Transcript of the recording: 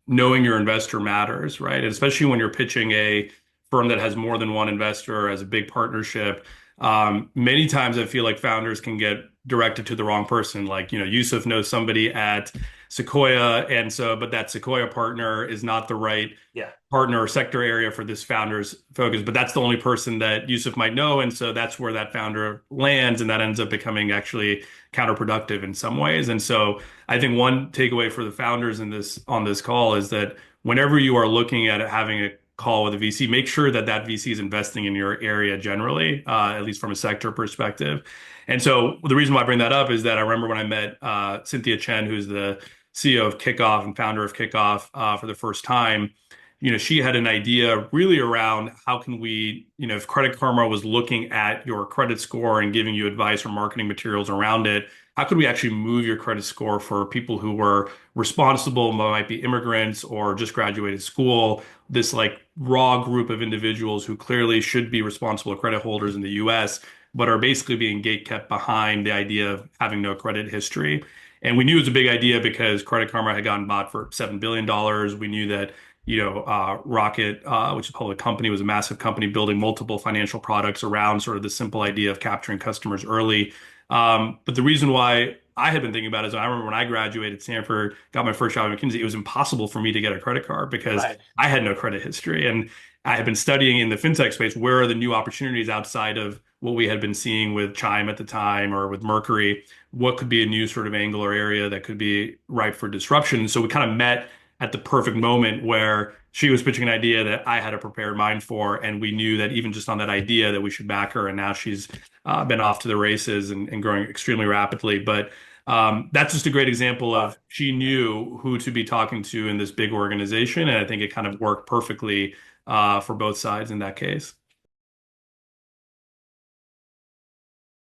knowing your investor matters, right? And especially when you're pitching a firm that has more than one investor as a big partnership. Many times I feel like founders can get directed to the wrong person. Like, Yusuf knows somebody at Sequoia, and so, but that Sequoia partner is not the right Yeah. partner or sector area for this founder's focus, but that's the only person that Yusuf might know. And so that's where that founder lands, and that ends up becoming actually counterproductive in some ways. And so I think one takeaway for the founders in this on this call is that whenever you are looking at having a call with a VC, make sure that that VC is investing in your area generally, at least from a sector perspective. And so the reason why I bring that up is that I remember when I met Cynthia Chen, who's the CEO of Kickoff and founder of Kickoff, for the first time. She had an idea really around how can we, if Credit Karma was looking at your credit score and giving you advice or marketing materials around it, how could we actually move your credit score for people who were responsible, might be immigrants or just graduated school, this like raw group of individuals who clearly should be responsible credit holders in the US, but are basically being gatekept behind the idea of having no credit history. And we knew it was a big idea because Credit Karma had gotten bought for $7 billion. We knew that Rocket, which is a public company, was a massive company building multiple financial products around sort of the simple idea of capturing customers early. But the reason why I had been thinking about it is I remember when I graduated Stanford, got my first job at McKinsey, it was impossible for me to get a credit card because Right. I had no credit history. And I had been studying in the fintech space, where are the new opportunities outside of what we had been seeing with Chime at the time or with Mercury? What could be a new sort of angle or area that could be ripe for disruption? So we kind of met at the perfect moment where she was pitching an idea that I had a prepared mind for, and we knew that even just on that idea that we should back her, and now she's been off to the races and growing extremely rapidly. But that's just a great example Wow. of she knew who to be talking to in this big organization, and I think it kind of worked perfectly for both sides in that case.